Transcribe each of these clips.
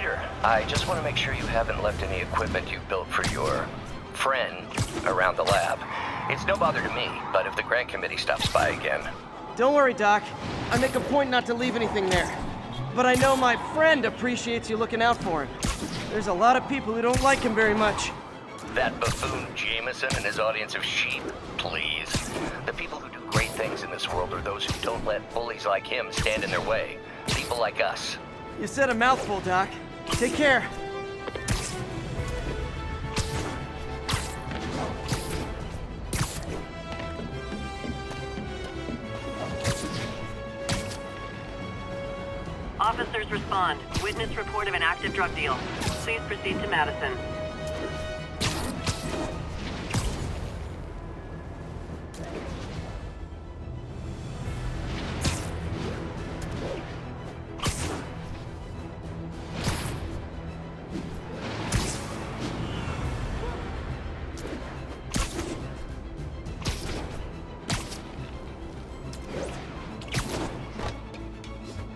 Peter, I just want to make sure you haven't left any equipment you built for your friend around the lab. It's no bother to me, but if the grant committee stops by again... Don't worry, Doc. I make a point not to leave anything there. But I know my friend appreciates you looking out for him. There's a lot of people who don't like him very much. That buffoon Jameson and his audience of sheep? Please. The people who do great things in this world are those who don't let bullies like him stand in their way. People like us. You said a mouthful, Doc. Take care. Officers respond. Witness report of an active drug deal. Please proceed to Madison.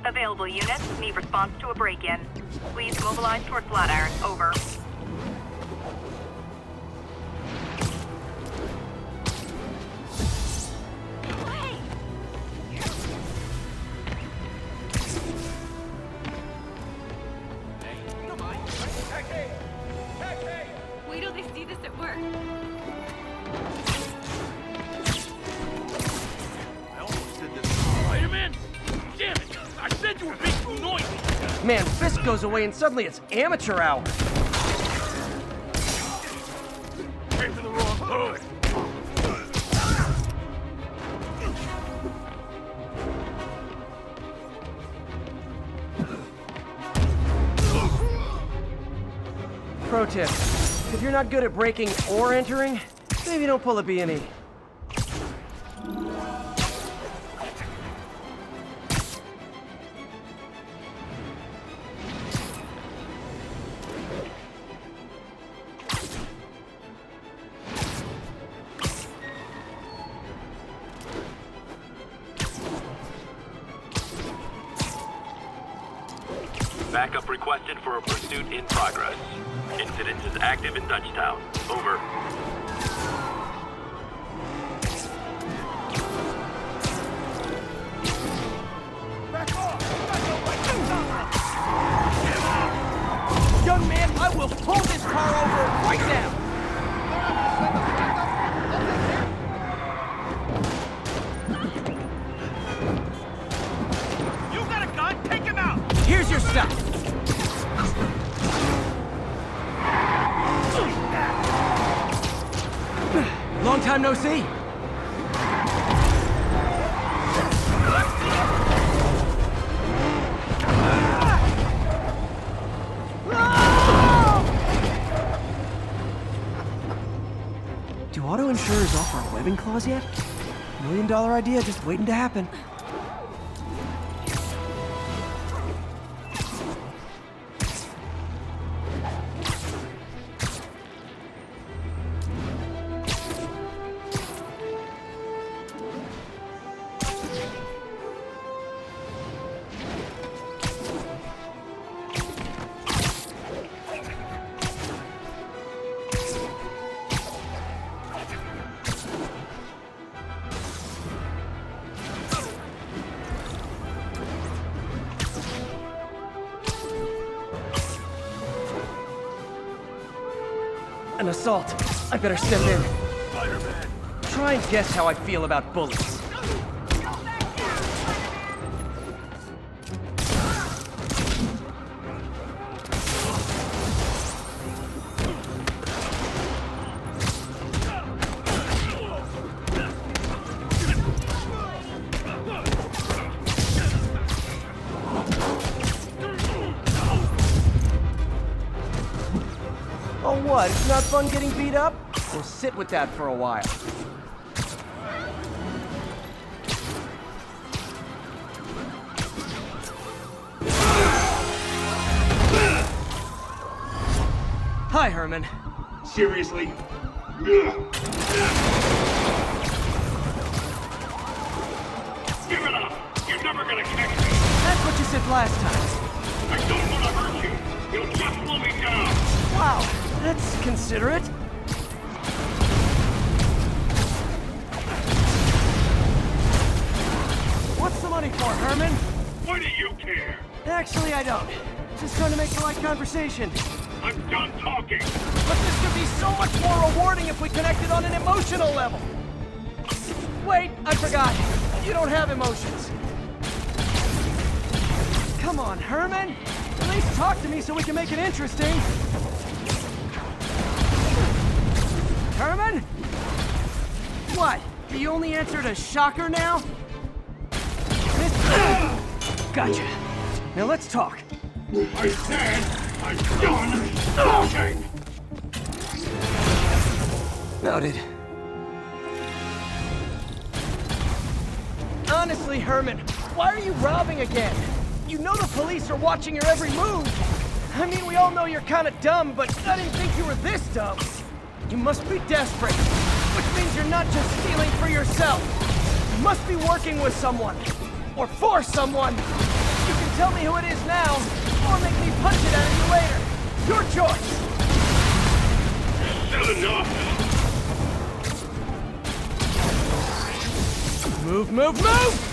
Available units need response to a break-in. Please mobilize toward Flatiron. Over. Wait till they see this at work. I almost did this. Spider-Man? Damn it! I said you were being too noisy! Man, Fisk goes away and suddenly it's amateur hour. Came to the wrong hood! Pro tip. If you're not good at breaking or entering, maybe don't pull a B&E. Backup requested for a pursuit in progress. Incident is active in Dutchtown. Over. Young man, I will pull this car over right now! You got a gun? Take him out! Here's your stuff! Long time no see. Do auto insurers offer a webbing clause yet? $1 million idea just waiting to happen. An assault. I better step in. Spider-Man! Try and guess how I feel about bullies. Oh what, it's not fun getting beat up? We'll sit with that for a while. Hi, Herman. Seriously? Give it up! You're never gonna catch me! That's what you said last time. I don't want to hurt you! You'll just slow me down! Wow, that's considerate. What's the money for, Herman? Why do you care? Actually, I don't. Just trying to make polite conversation. I'm done talking! But this could be so much more rewarding if we connected on an emotional level. Wait, I forgot. You don't have emotions. Come on, Herman. At least talk to me so we can make it interesting. Herman? What? The only answer to shocker now? Gotcha. Now let's talk. I said I'm done talking! Noted. Honestly, Herman, why are you robbing again? You know the police are watching your every move. I mean, we all know you're kind of dumb, but I didn't think you were this dumb. You must be desperate, which means you're not just stealing for yourself. You must be working with someone, or for someone. You can tell me who it is now, or make me punch it out of you later. Your choice. Good enough! Move, move, move!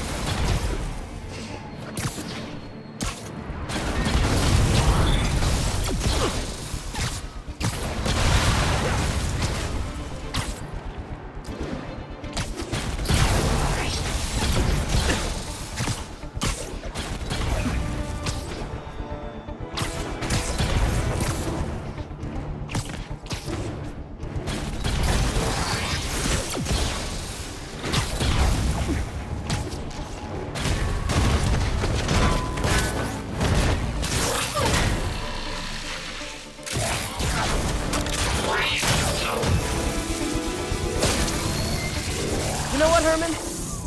You know what, Herman?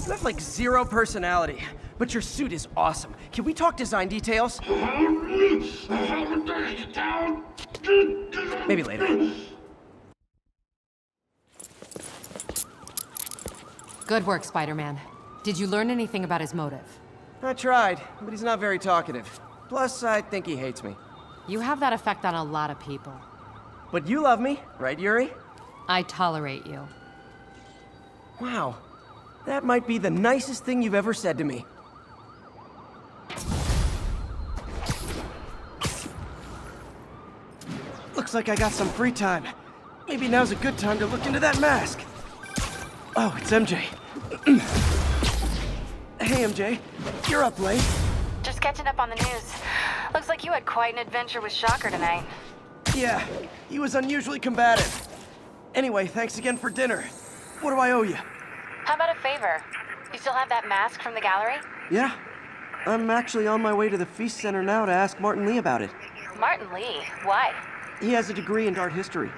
You have like zero personality, but your suit is awesome. Can we talk design details? Maybe later. Good work, Spider-Man. Did you learn anything about his motive? I tried, but he's not very talkative. Plus, I think he hates me. You have that effect on a lot of people. But you love me, right, Yuri? I tolerate you. Wow. That might be the nicest thing you've ever said to me. Looks like I got some free time. Maybe now's a good time to look into that mask. Oh, it's MJ. Hey, MJ. You're up late. Just catching up on the news. Looks like you had quite an adventure with Shocker tonight. Yeah, he was unusually combative. Anyway, thanks again for dinner. What do I owe you? How about a favor? You still have that mask from the gallery? Yeah. I'm actually on my way to the Feast Center now to ask Martin Lee about it. Martin Lee? Why? He has a degree in art history.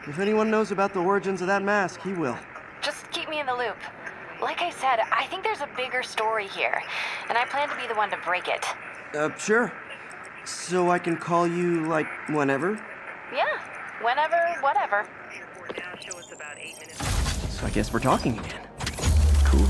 If anyone knows about the origins of that mask, he will. Just keep me in the loop. Like I said, I think there's a bigger story here, and I plan to be the one to break it. Sure. So I can call you, like, whenever? Yeah, whenever, whatever. So I guess we're talking again. Cool.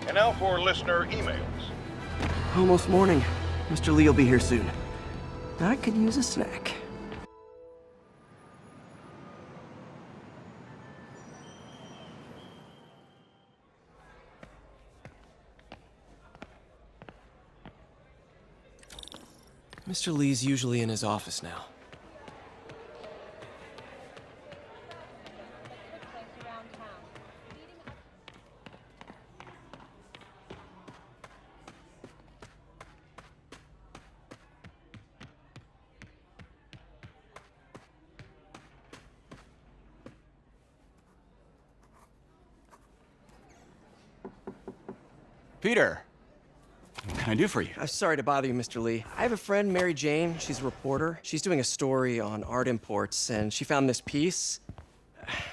And now for listener emails. Almost morning. Mr. Lee will be here soon. I could use a snack. Mr. Lee's usually in his office now. Peter. can I do for you? I'm sorry to bother you, Mr. Lee. I have a friend, Mary Jane. She's a reporter. She's doing a story on art imports, and she found this piece.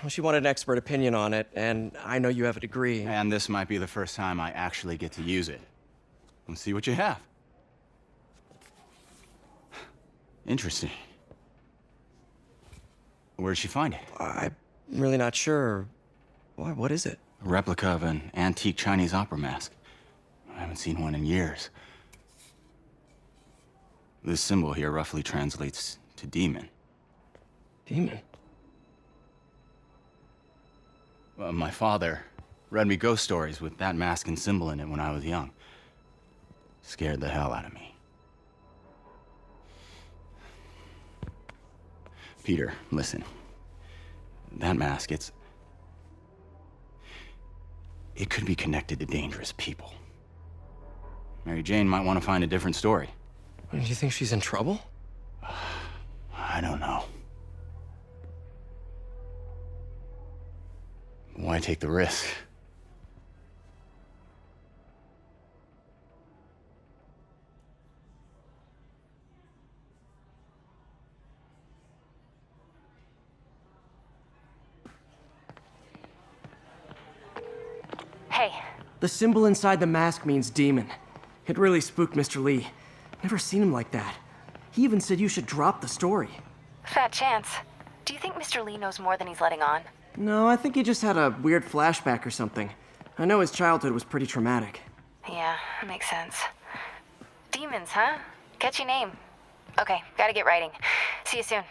Well, she wanted an expert opinion on it, and I know you have a degree. And this might be the first time I actually get to use it. Let's see what you have. Interesting. Where'd she find it? I'm really not sure. Why, what is it? A replica of an antique Chinese opera mask. I haven't seen one in years. This symbol here roughly translates to demon. Demon? My father read me ghost stories with that mask and symbol in it when I was young. Scared the hell out of me. Peter, listen. That mask, it could be connected to dangerous people. Mary Jane might want to find a different story. Do you think she's in trouble? I don't know. Why take the risk? Hey, The symbol inside the mask means demon. It really spooked Mr. Lee. Never seen him like that. He even said you should drop the story. fat chance. Do you think Mr. Lee knows more than he's letting on? No, I think he just had a weird flashback or something. I know his childhood was pretty traumatic. Yeah, makes sense. Demons, huh? Catchy name. Okay, gotta get writing. See you soon.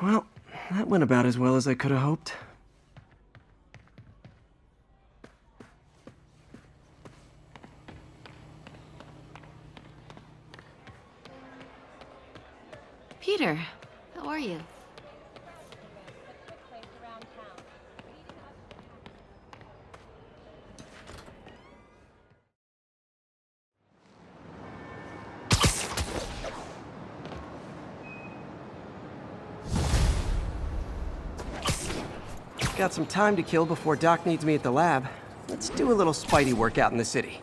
Well, that went about as well as I could have hoped. Peter, how are you? Got some time to kill before Doc needs me at the lab. Let's do a little Spidey workout in the city.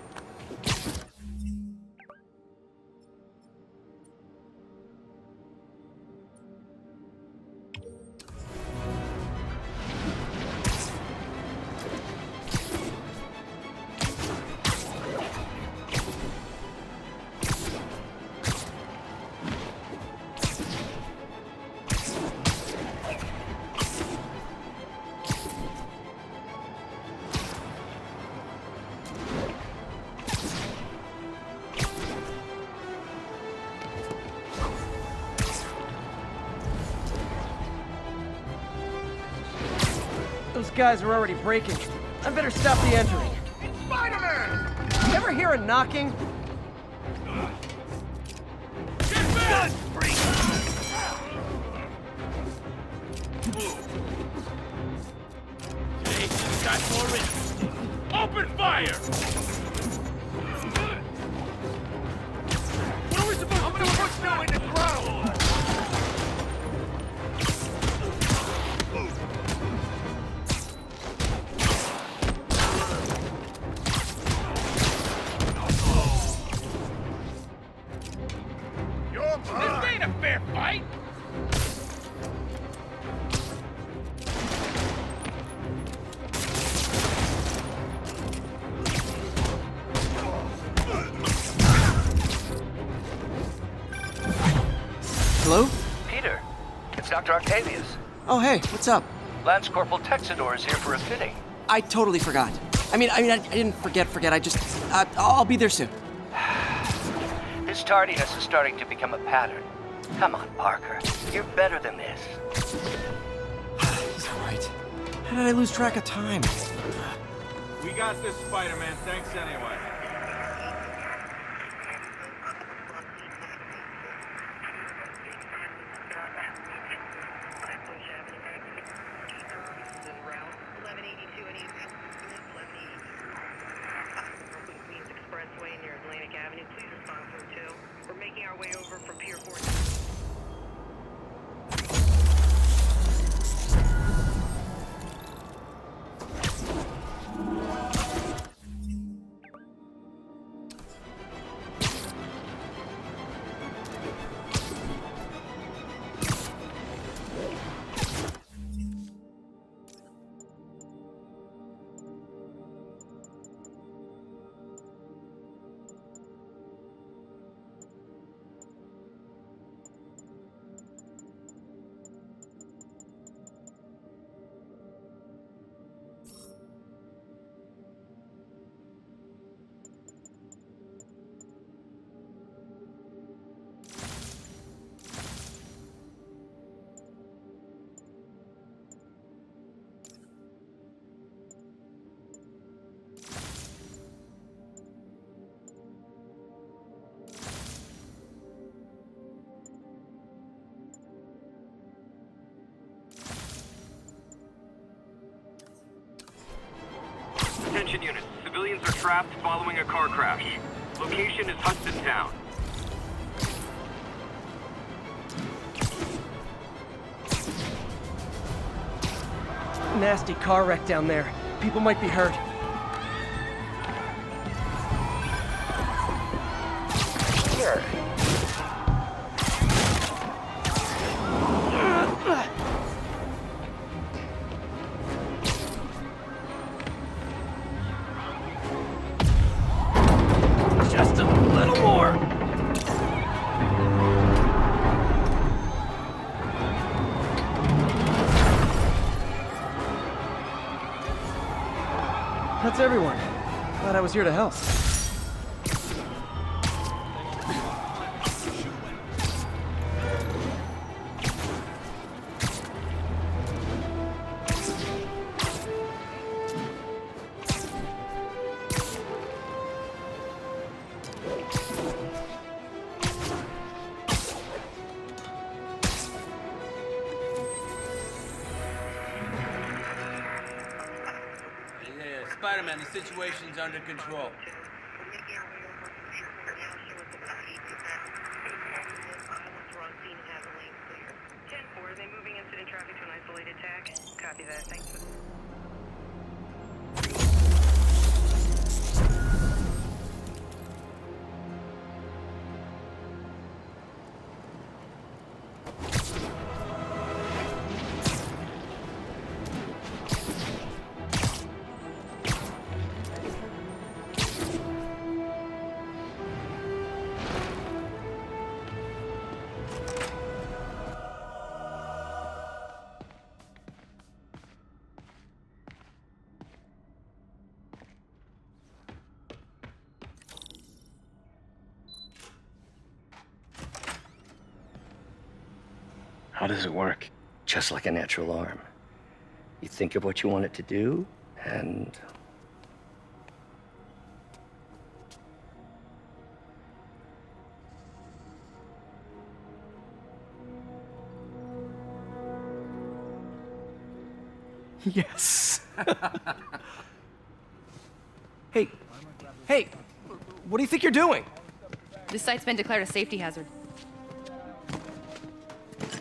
Those guys are already breaking. I better stop the entering. Spider-Man! You ever hear a knocking? Get back! Today's got more interesting. Open fire! What are we supposed to do? I'm gonna push you in the ground! This ain't a fair fight! Hello? Peter, it's Dr. Octavius. Oh, hey, what's up? Lance Corporal Texidor is here for a fitting. I totally forgot. I didn't forget. I just, I'll be there soon. This tardiness is starting to become a pattern. Come on, Parker. You're better than this. He's all right. How did I lose track of time? We got this, Spider-Man. Thanks anyway. Expressway near Atlantic Avenue. Please respond to 2. We're making our way over from Pier 4. trapped following a car crash. Location is Hudson Town. Nasty car wreck down there. People might be hurt. Here. Just a little more. That's everyone. Glad I was here to help. Spider-Man, the situation's under control. Are they moving incident traffic to an isolated tag? Copy that. Thanks for... How does it work? Just like a natural arm. You think of what you want it to do, and... Yes. Hey, what do you think you're doing? This site's been declared a safety hazard.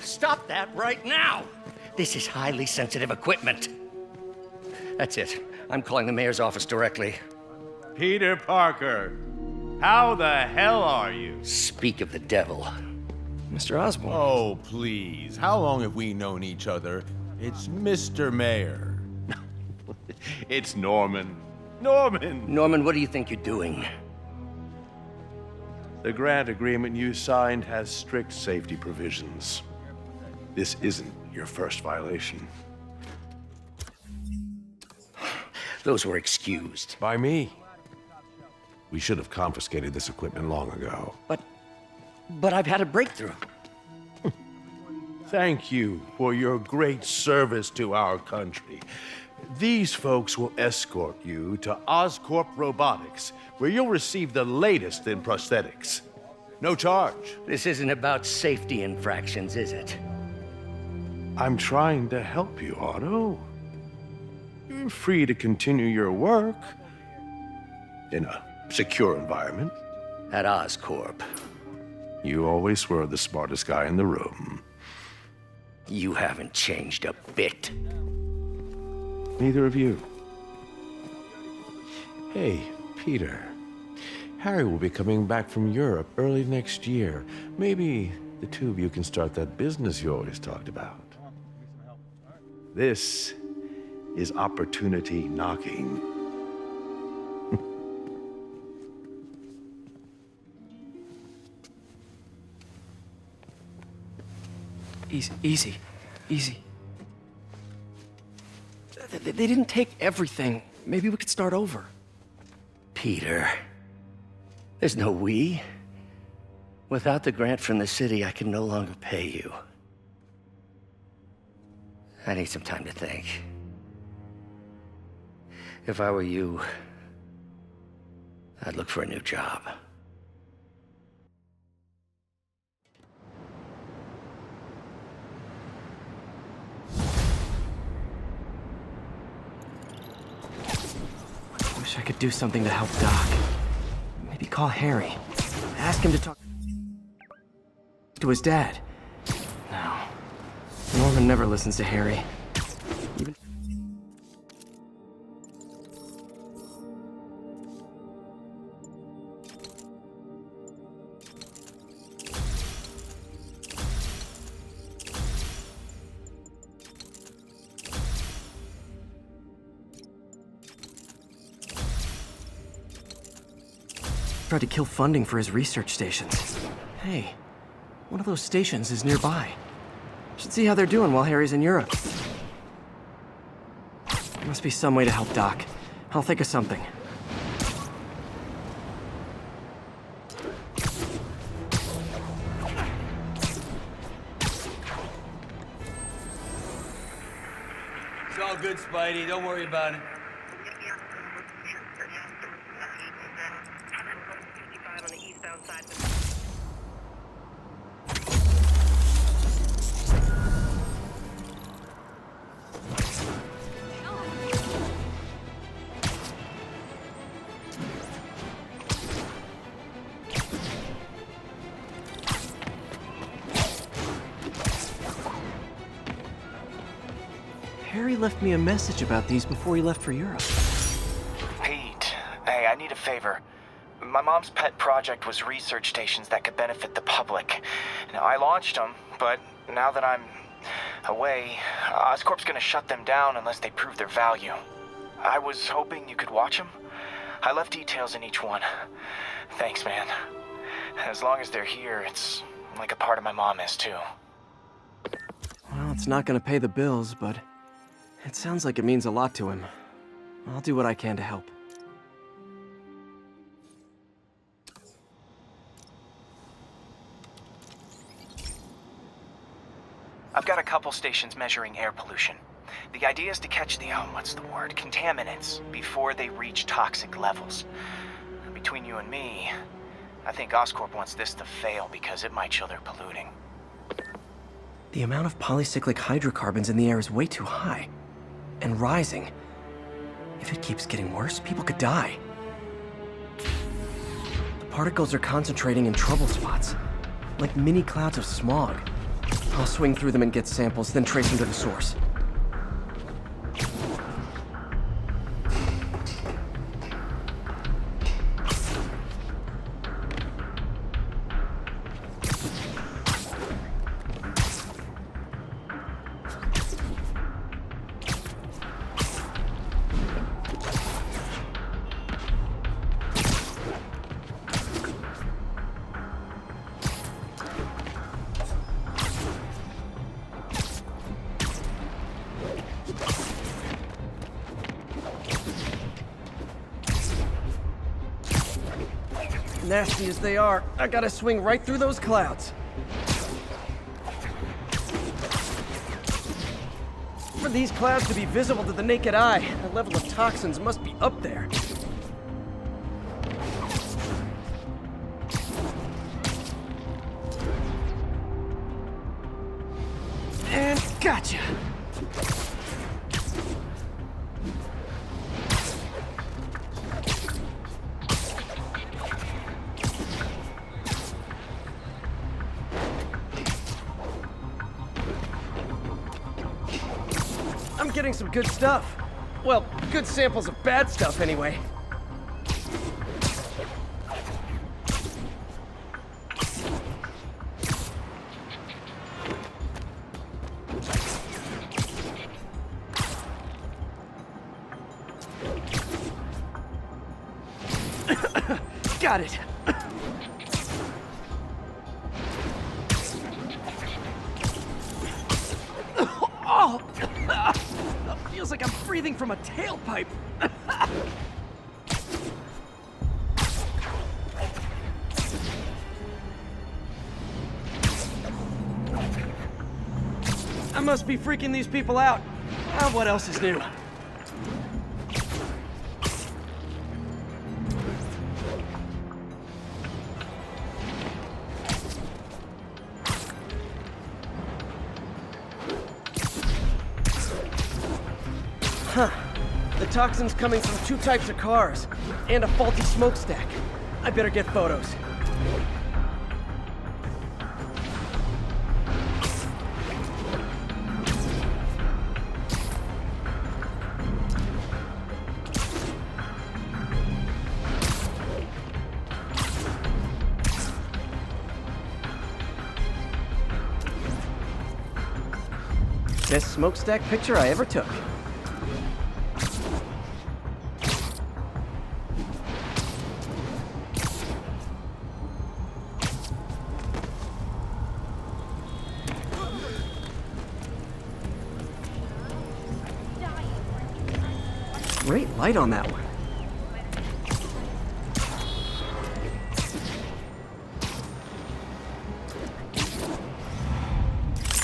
Stop that right now! This is highly sensitive equipment. That's it. I'm calling the mayor's office directly. Peter Parker, how the hell are you? Speak of the devil. Mr. Osborn. Oh, please. How long have we known each other? It's Mr. Mayor. It's Norman. Norman, what do you think you're doing? The grant agreement you signed has strict safety provisions. This isn't your first violation. Those were excused. By me. We should have confiscated this equipment long ago. But I've had a breakthrough. Thank you for your great service to our country. These folks will escort you to Oscorp Robotics, where you'll receive the latest in prosthetics. No charge. This isn't about safety infractions, is it? I'm trying to help you, Otto. You're free to continue your work in a secure environment. At Oscorp. You always were the smartest guy in the room. You haven't changed a bit. Neither of you. Hey, Peter. Harry will be coming back from Europe early next year. Maybe the two of you can start that business you always talked about. This is opportunity knocking. Easy. They didn't take everything. Maybe we could start over. Peter, there's no we. Without the grant from the city, I can no longer pay you. I need some time to think. If I were you, I'd look for a new job. Wish I could do something to help Doc. Maybe call Harry. Ask him to talk to his dad. No. Norman never listens to Harry. Even... Tried to kill funding for his research stations. Hey, one of those stations is nearby. Should see how they're doing while Harry's in Europe. There must be some way to help Doc. I'll think of something. It's all good, Spidey. Don't worry about it. On the eastbound side. Harry left me a message about these before he left for Europe. Pete, hey, I need a favor. My mom's pet project was research stations that could benefit the public. Now, I launched them, but now that I'm away, Oscorp's gonna shut them down unless they prove their value. I was hoping you could watch them. I left details in each one. Thanks, man. As long as they're here, it's like a part of my mom is, too. Well, it's not gonna pay the bills, but it sounds like it means a lot to him. I'll do what I can to help. I've got a couple stations measuring air pollution. The idea is to catch the, contaminants before they reach toxic levels. Between you and me, I think Oscorp wants this to fail because it might show they're polluting. The amount of polycyclic hydrocarbons in the air is way too high. And rising. If it keeps getting worse, people could die. The particles are concentrating in trouble spots, like mini clouds of smog. I'll swing through them and get samples, then trace them to the source. Nasty as they are, I gotta swing right through those clouds. For these clouds to be visible to the naked eye, the level of toxins must be up there. And gotcha! I'm getting some good stuff. Well, good samples of bad stuff, anyway. Got it. Oh! Feels like I'm breathing from a tailpipe. I must be freaking these people out. What else is new? Huh. The toxin's coming from 2 types of cars, and a faulty smokestack. I better get photos. Best smokestack picture I ever took. Great light on that one.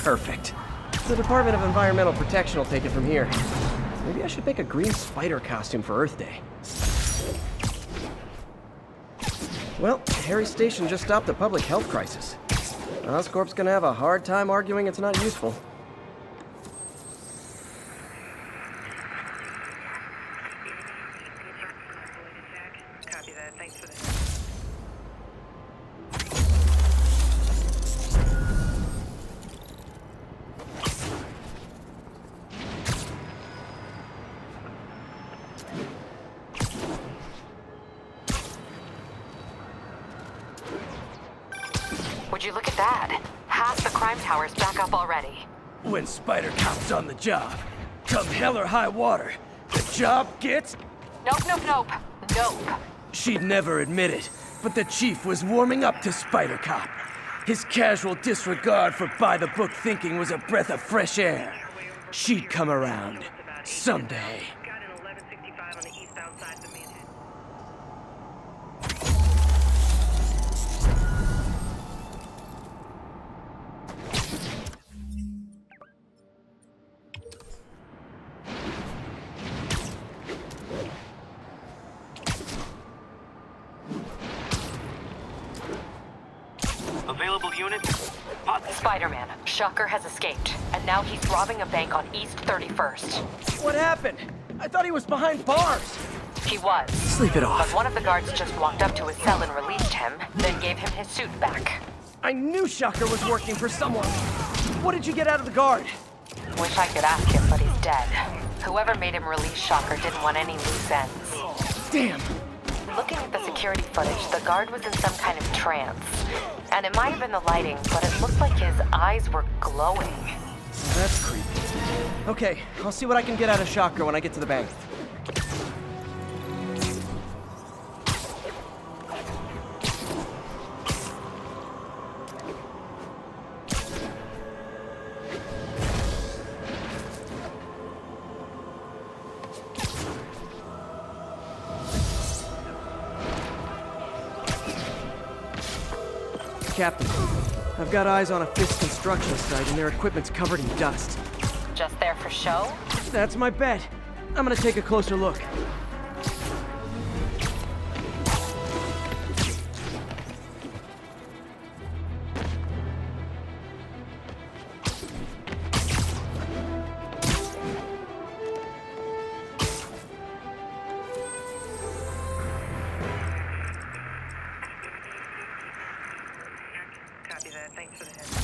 Perfect. The Department of Environmental Protection will take it from here. Maybe I should make a green spider costume for Earth Day. Well, Harry's station just stopped a public health crisis. Oscorp's gonna have a hard time arguing it's not useful. Copy that. Thanks for this. Would you look at that? Half the crime tower's back up already. When Spider Cop's on the job, come hell or high water, the job gets... Nope. She'd never admit it, but the chief was warming up to Spider Cop. His casual disregard for by-the-book thinking was a breath of fresh air. She'd come around. Someday. Got an 1165 on the eastbound side of Manhattan. Available units? Spider-Man, Shocker has escaped, and now he's robbing a bank on East 31st. What happened? I thought he was behind bars. He was. Sleep it off. But one of the guards just walked up to his cell and released him, then gave him his suit back. I knew Shocker was working for someone. What did you get out of the guard? Wish I could ask him, but he's dead. Whoever made him release Shocker didn't want any loose ends. Damn. Looking at the security footage, the guard was in some kind of trance. And it might have been the lighting, but it looked like his eyes were glowing. That's creepy. Okay, I'll see what I can get out of Shocker when I get to the bank. Captain, I've got eyes on a Fisk construction site and their equipment's covered in dust. Just there for show? That's my bet. I'm gonna take a closer look. Copy that. Thanks for the heads up.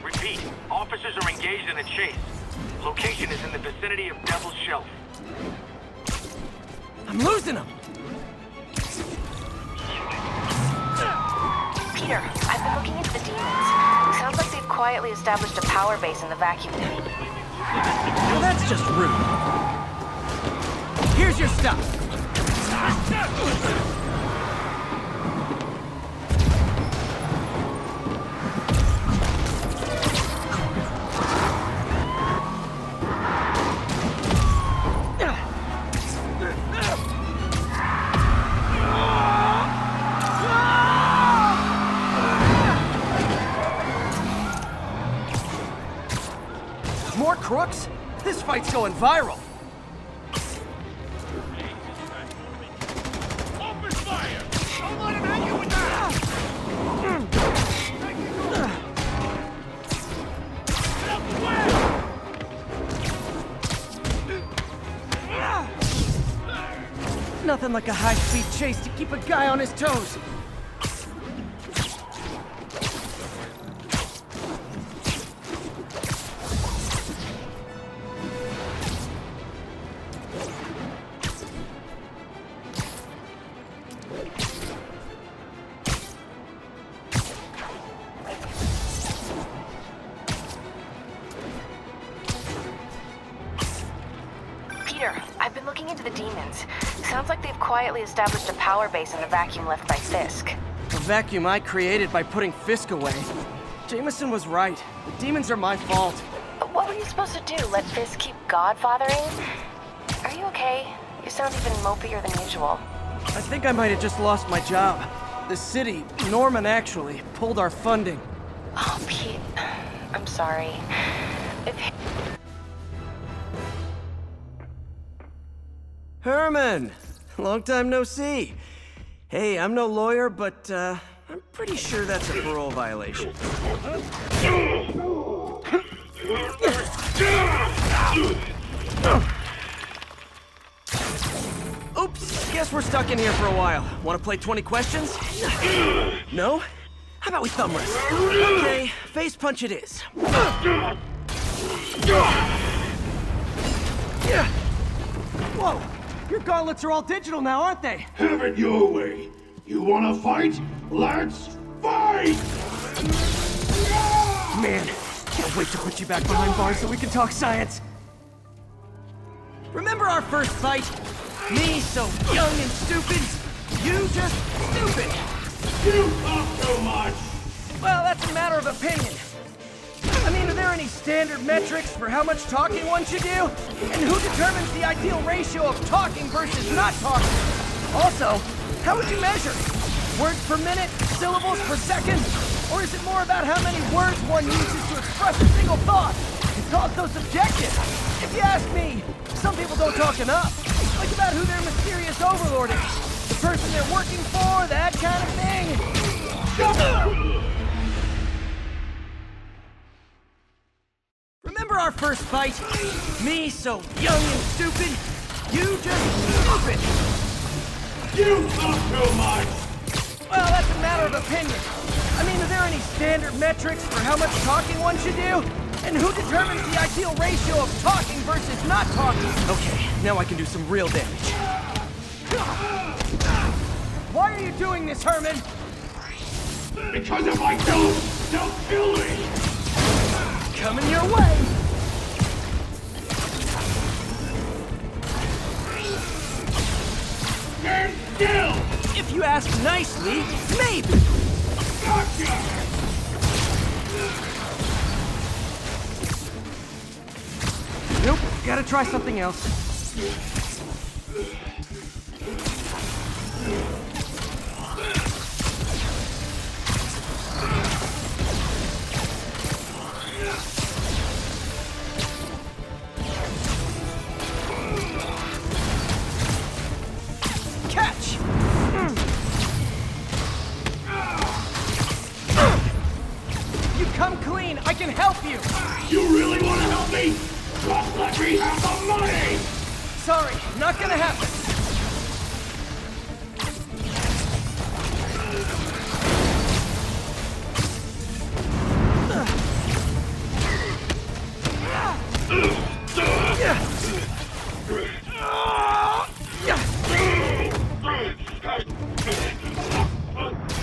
Repeat, officers are engaged in a chase. Location is in the vicinity of Devil's Shelf. I'm losing them! Peter, I've been looking into the demons. Sounds like they've quietly established a power base in the vacuum tube. Well, that's just rude. Here's your stuff. This fight's going viral. Open fire! Don't let him hit you with that! Get out the way! Nothing like a high-speed chase to keep a guy on his toes. Peter, I've been looking into the demons. Sounds like they've quietly established a power base in the vacuum left by Fisk. A vacuum I created by putting Fisk away. Jameson was right. The demons are my fault. But what were you supposed to do? Let Fisk keep godfathering? Are you okay? You sound even mopier than usual. I think I might have just lost my job. The city, Norman actually, pulled our funding. Oh, Pete. I'm sorry. Herman! Long time no see. Hey, I'm no lawyer, but I'm pretty sure that's a parole violation. Oops, guess we're stuck in here for a while. Want to play 20 questions? No? How about we thumb wrestle? Okay, face punch it is. Whoa! Your gauntlets are all digital now, aren't they? Have it your way. You wanna fight? Let's fight! Man, can't wait to put you back behind bars so we can talk science. Remember our first fight? Me so young and stupid, you just stupid. You talk too much! Well, that's a matter of opinion. I mean, are there any standard metrics for how much talking one should do? And who determines the ideal ratio of talking versus not talking? Also, how would you measure? Words per minute? Syllables per second? Or is it more about how many words one uses to express a single thought? It's also subjective. If you ask me, some people don't talk enough. Like about who their mysterious overlord is. The person they're working for, that kind of thing. Remember our first fight? Me so young and stupid, you just stupid. You talk too much! Well, that's a matter of opinion. I mean, are there any standard metrics for how much talking one should do? And who determines the ideal ratio of talking versus not talking? Okay, now I can do some real damage. Why are you doing this, Herman? Because if I don't, they'll kill me! Coming your way! Stand still! If you ask nicely, maybe! Gotcha! Nope, gotta try something else. Catch! You come clean, I can help you! You really want to help me? Just let me have the money! Sorry, not gonna happen.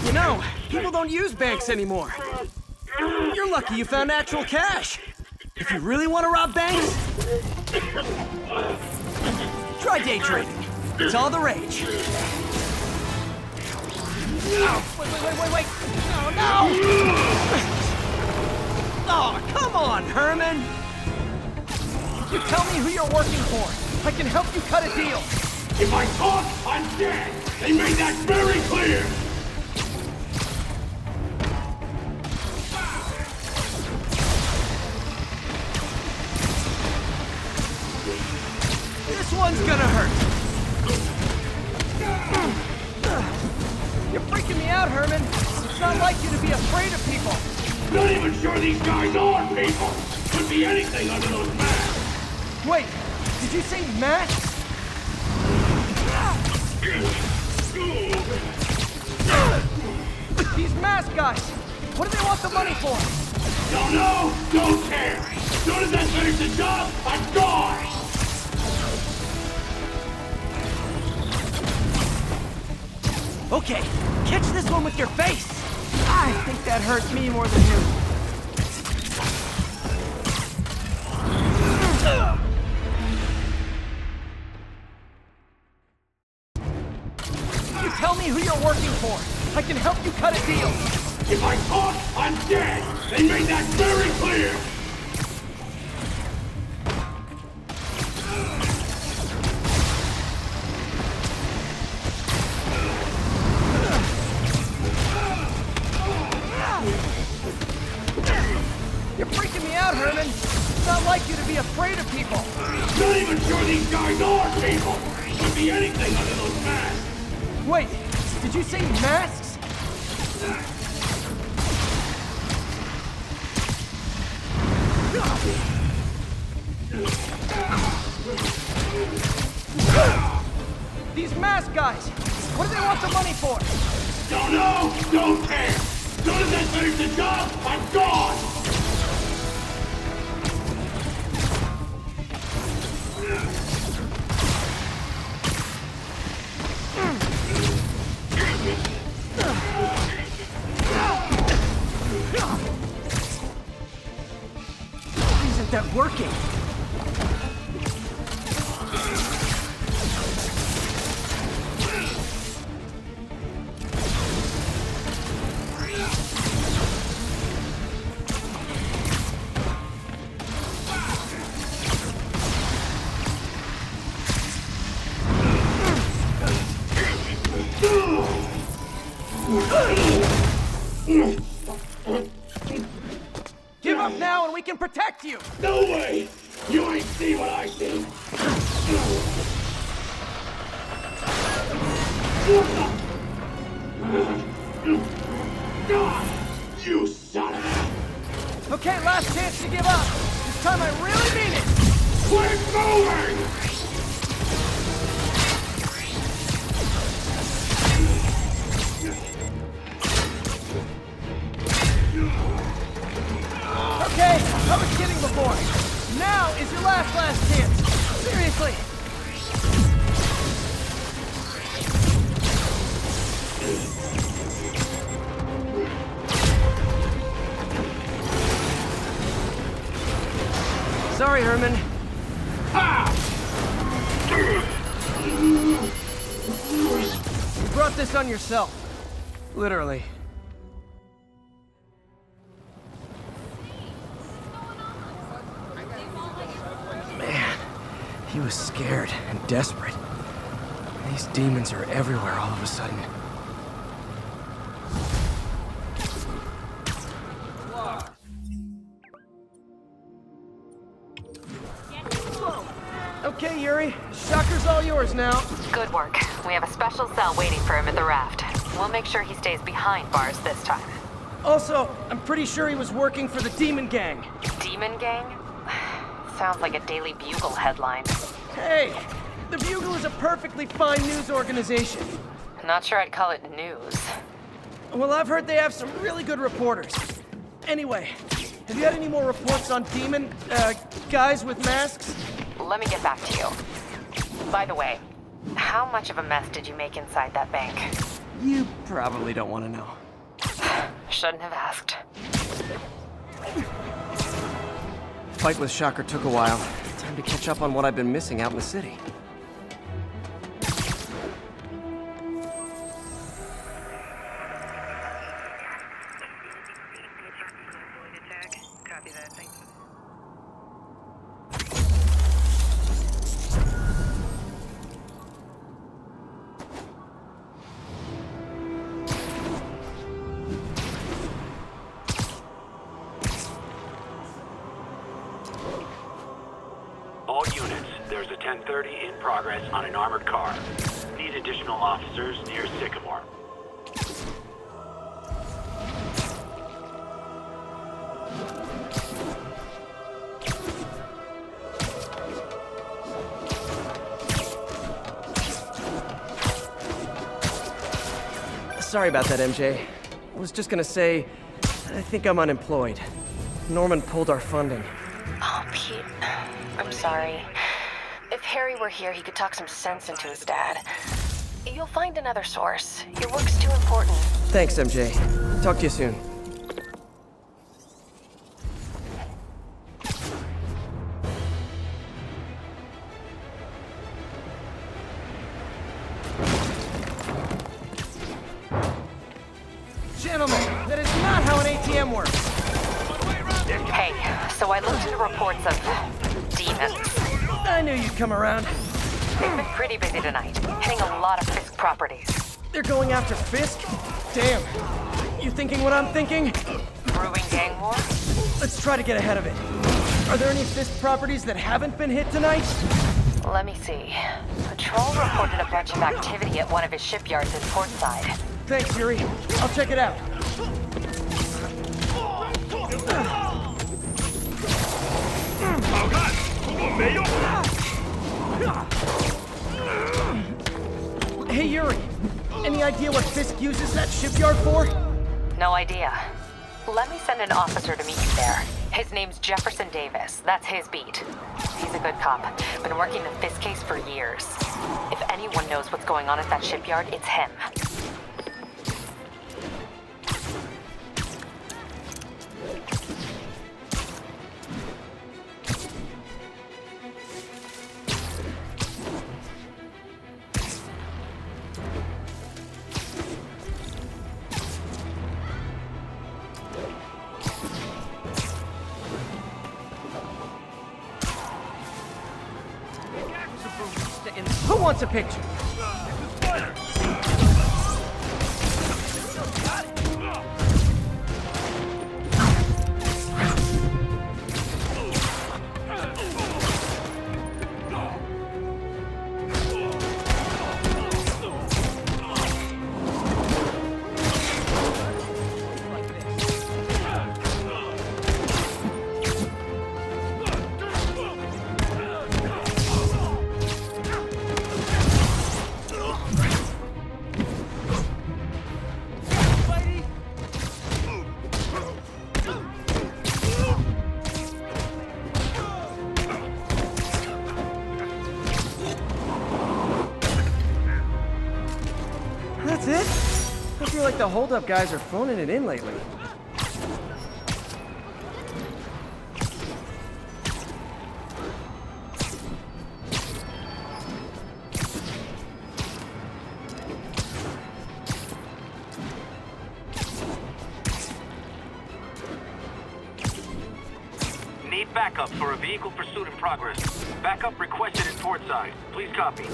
You know, people don't use banks anymore. You're lucky you found actual cash. If you really want to rob banks, try day trading. It's all the rage. Wait. No! Oh, come on, Herman. You tell me who you're working for. I can help you cut a deal. If I talk, I'm dead! They made that very clear! This one's gonna hurt. You're freaking me out, Herman. It's not like you to be afraid of people. Not even sure these guys are people. Could be anything under those masks. Wait, did you say masks? These mask guys, what do they want the money for? Don't know, don't care. As soon as I finish the job, I'm gone. Okay, catch this one with your face. I think that hurts me more than you. You tell me who you're working for. I can help you cut a deal. If I talk, I'm dead. They made that very clear. You're freaking me out, Herman. It's not like you to be afraid of people. Not even sure these guys are people. Could be anything under those masks. Wait, did you say masks? These mask guys, what do they want the money for? Don't know, don't care. As soon as I finish the job, I'm gone. Isn't that working? Give up now and we can protect you! No way! You ain't see what I see! You son of a... Okay, last chance to give up. This time I really mean it! Quit moving! Okay, I was kidding before. Now is your last chance. Seriously. Sorry, Herman. You brought this on yourself. Literally. Man, he was scared and desperate. These demons are everywhere all of a sudden. Okay, Yuri. Shocker's all yours now. Good work. We have a special cell waiting for him at the raft. We'll make sure he stays behind bars this time. Also, I'm pretty sure he was working for the Demon Gang. Demon Gang? Sounds like a Daily Bugle headline. Hey, the Bugle is a perfectly fine news organization. Not sure I'd call it news. Well, I've heard they have some really good reporters. Anyway, have you had any more reports on demon, guys with masks? Let me get back to you. By the way, how much of a mess did you make inside that bank? You probably don't want to know. Shouldn't have asked. Fight with Shocker took a while. Time to catch up on what I've been missing out in the city. Copy that, thanks. All units, There's a 1030 in progress on an armored car. Need additional officers near Sycamore. Sorry about that, MJ. I was just gonna say, I think I'm unemployed. Norman pulled our funding. Oh, Pete. I'm sorry. If Harry were here, he could talk some sense into his dad. You'll find another source. Your work's too important. Thanks, MJ. Talk to you soon. Gentlemen, that is not how an ATM works. Hey, so I looked into reports of demons. I knew you'd come around. They've been pretty busy tonight, hitting a lot of Fisk properties. They're going after Fisk? Damn. You thinking what I'm thinking? Brewing gang war? Let's try to get ahead of it. Are there any Fisk properties that haven't been hit tonight? Let me see. Patrol reported a bunch of activity at one of his shipyards in Portside. Thanks, Yuri. I'll check it out. Hey, Yuri. Any idea what Fisk uses that shipyard for? No idea. Let me send an officer to meet you there. His name's Jefferson Davis. That's his beat. He's a good cop. Been working the Fisk case for years. If anyone knows what's going on at that shipyard, it's him. Who wants a picture? That's it? I feel like the hold-up guys are phoning it in lately. Need backup for a vehicle pursuit in progress. Backup requested in Portside. Please copy.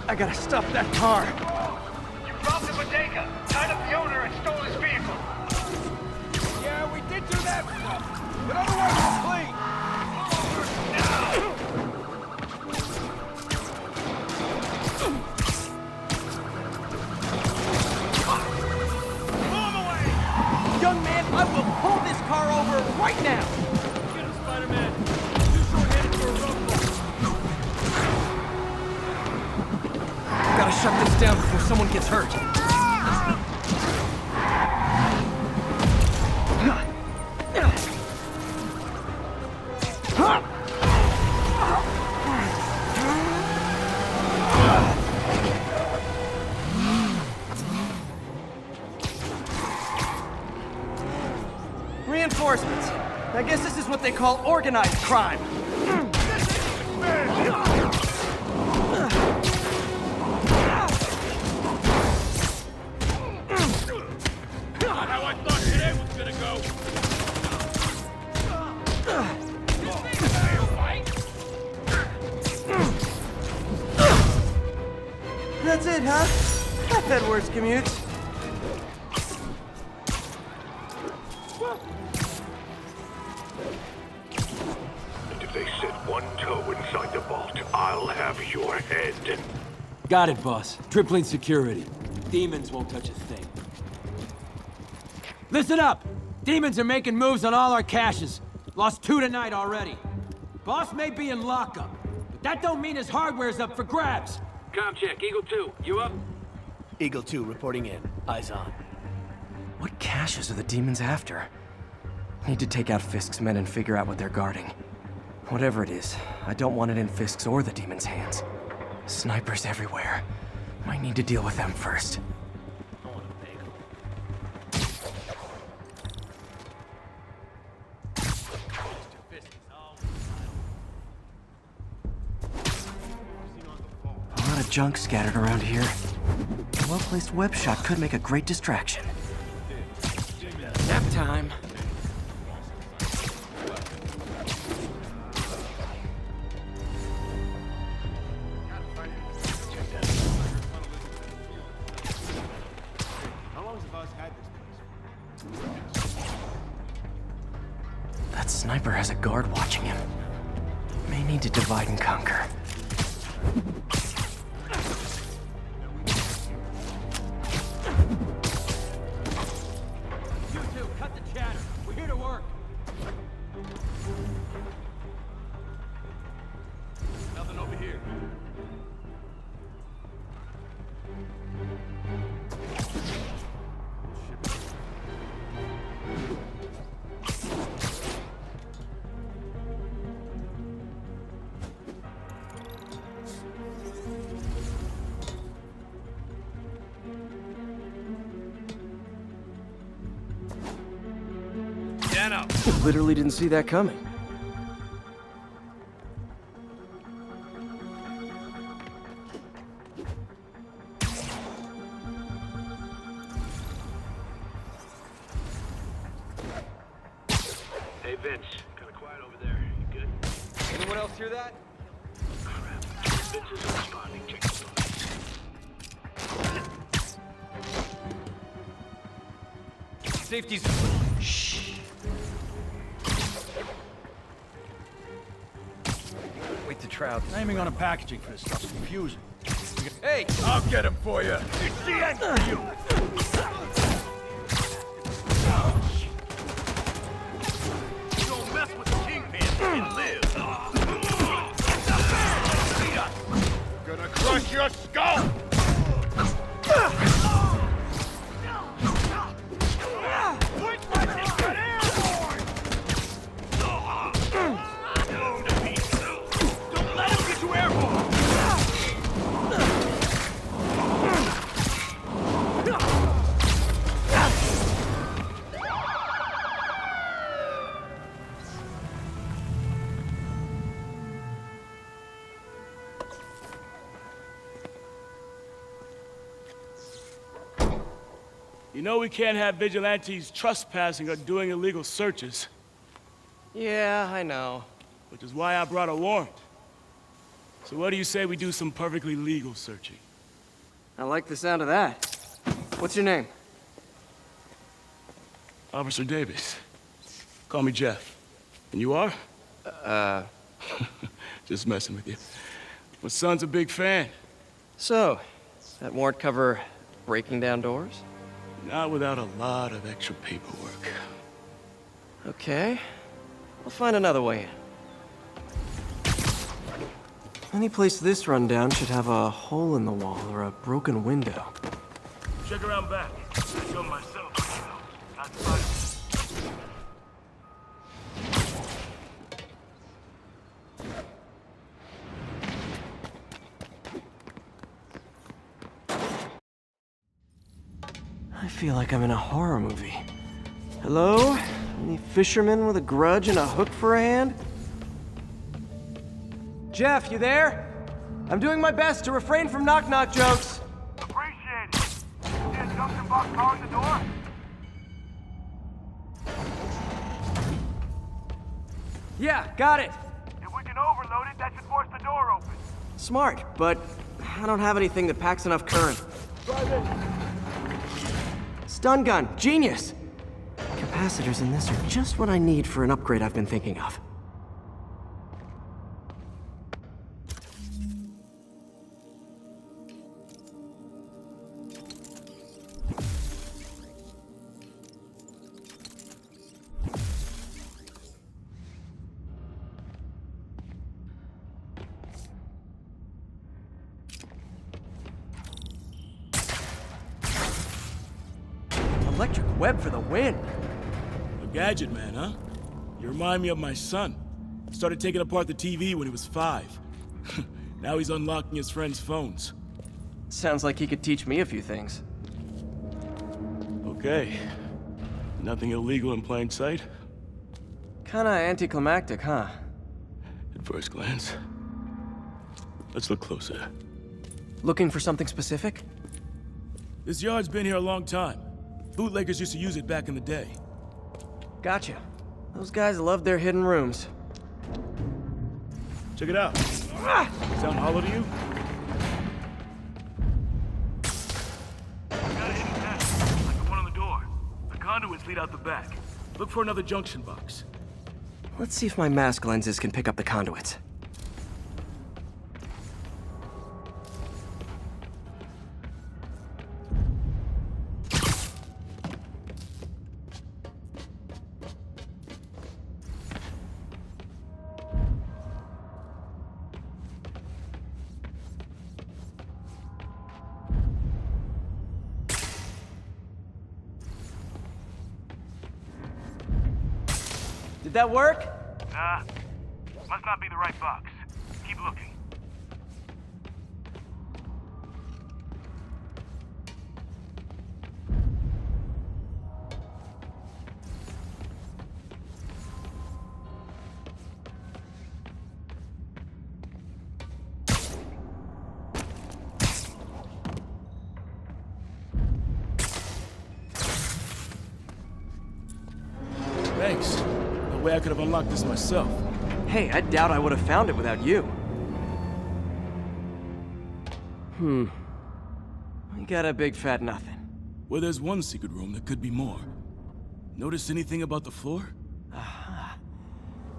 I gotta stop that car. You robbed the bodega, tied up the owner, and stole his vehicle. Yeah, we did do that stuff. But otherwise, it's clean. Pull him away! Young man, I will pull this car over right now! Get him, Spider-Man. Too short-handed for a roadblock. Gotta shut this down before someone gets hurt. Reinforcements. I guess this is what they call organized crime. Not how I thought today was gonna go. that's it, huh? I've had worse commutes. And if they set one toe inside the vault, I'll have your head. Got it, boss. Tripling security. Demons won't touch a thing. Listen up! Demons are making moves on all our caches. Lost 2 tonight already. Boss may be in lockup, but that don't mean his hardware's up for grabs. Com check, Eagle 2, you up? Eagle 2 reporting in. Eyes on. What caches are the demons after? Need to take out Fisk's men and figure out what they're guarding. Whatever it is, I don't want it in Fisk's or the demons' hands. Snipers everywhere. Might need to deal with them first. A lot of junk scattered around here. A well-placed web shot could make a great distraction. Nap time. That sniper has a guard watching him. May need to divide and conquer. You two, cut the chatter. We're here to work. Nothing over here. Literally didn't see that coming. Hey, Vince. Kinda quiet over there. You good? Anyone else hear that? Crap. Vince is responding. Check the phone. Safety's... Shh. Wait to trout. Naming on a packaging for this stuff's confusing. Hey! I'll get him for you. It's the end for you. You don't mess with the kingpin and live. Gonna crush your skull! You know we can't have vigilantes trespassing or doing illegal searches. Yeah, I know. Which is why I brought a warrant. So what do you say we do some perfectly legal searching? I like the sound of that. What's your name? Officer Davis. Call me Jeff. And you are? Just messing with you. My son's a big fan. So, that warrant cover breaking down doors? Not without a lot of extra paperwork. Okay. We'll find another way in. Any place this rundown should have a hole in the wall or a broken window. Check around back. I show myself. Not Spider-Man. I feel like I'm in a horror movie. Hello? Any fisherman with a grudge and a hook for a hand? Jeff, you there? I'm doing my best to refrain from knock-knock jokes. Appreciate it. See a junction box car at the door? Yeah, got it. If we can overload it, that should force the door open. Smart, but I don't have anything that packs enough current. Stun gun, genius! Capacitors in this are just what I need for an upgrade I've been thinking of. Electric web for the win. A gadget man, huh? You remind me of my son. Started taking apart the TV when he was 5. Now he's unlocking his friends' phones. Sounds like he could teach me a few things. Okay. Nothing illegal in plain sight? Kinda anticlimactic, huh? At first glance. Let's look closer. Looking for something specific? This yard's been here a long time. Bootleggers used to use it back in the day. Gotcha. Those guys love their hidden rooms. Check it out. Sound hollow to you? Got a hidden panel, like the one on the door. The conduits lead out the back. Look for another junction box. Let's see if my mask lenses can pick up the conduits. Did that work? Must not be the right box. Keep looking. Thanks. No way I could have unlocked this myself. Hey, I doubt I would have found it without you. We got a big fat nothing. Well, there's one secret room, there could be more. Notice anything about the floor? Aha.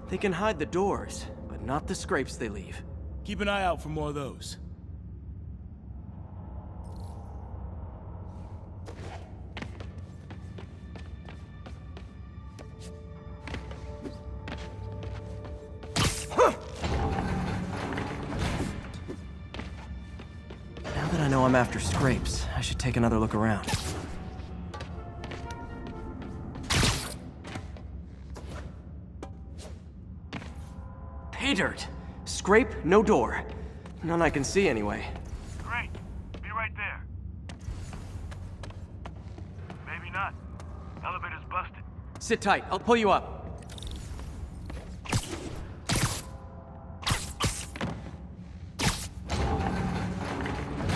They can hide the doors, but not the scrapes they leave. Keep an eye out for more of those. Now that I know I'm after scrapes, I should take another look around. Pay dirt! Scrape, no door. None I can see anyway. Great. Be right there. Maybe not. Elevator's busted. Sit tight, I'll pull you up.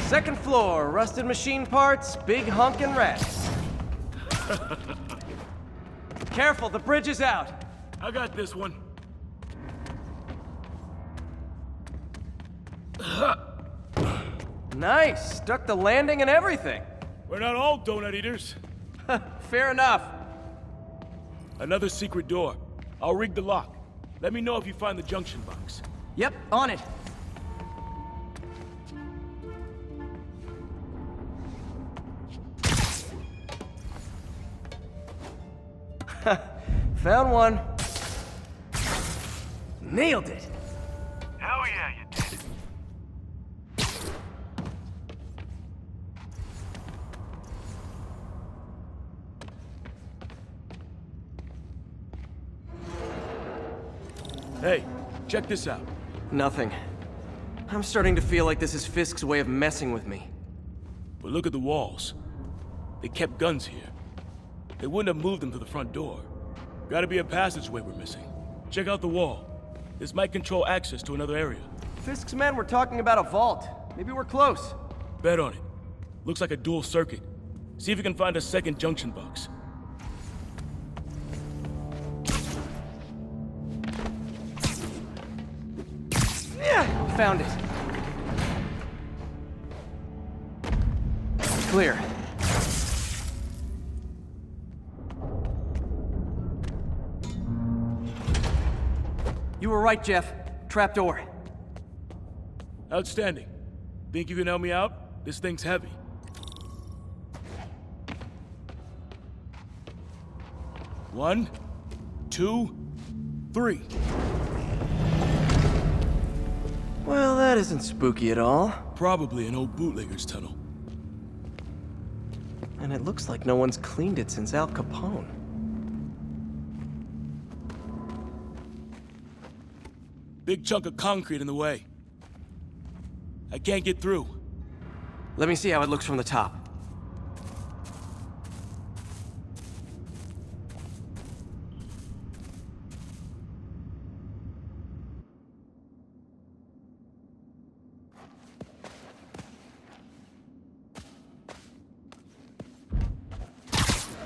Second floor, rusted machine parts, big honkin' rats. Careful, the bridge is out. I got this one. Nice, stuck the landing and everything. We're not all donut eaters. Fair enough. Another secret door. I'll rig the lock. Let me know if you find the junction box. Yep, on it. Found one. Nailed it. Hell yeah, you did. Hey, check this out. Nothing. I'm starting to feel like this is Fisk's way of messing with me. But look at the walls. They kept guns here. They wouldn't have moved them to the front door. Gotta be a passageway we're missing. Check out the wall. This might control access to another area. Fisk's men were talking about a vault. Maybe we're close. Bet on it. Looks like a dual circuit. See if you can find a second junction box. Yeah, found it. Clear. You were right, Jeff. Trapdoor. Outstanding. Think you can help me out? This thing's heavy. One, two, three. Well, that isn't spooky at all. Probably an old bootlegger's tunnel. And it looks like no one's cleaned it since Al Capone. Big chunk of concrete in the way. I can't get through. Let me see how it looks from the top.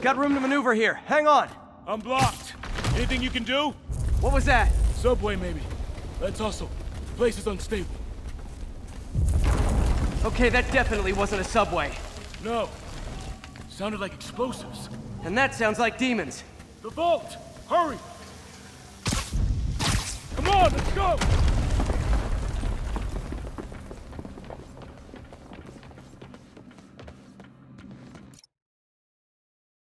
Got room to maneuver here. Hang on. I'm blocked. Anything you can do? What was that? Subway, maybe. Let's hustle. The place is unstable. Okay, that definitely wasn't a subway. No. Sounded like explosives. And that sounds like demons. The vault! Hurry! Come on, let's go!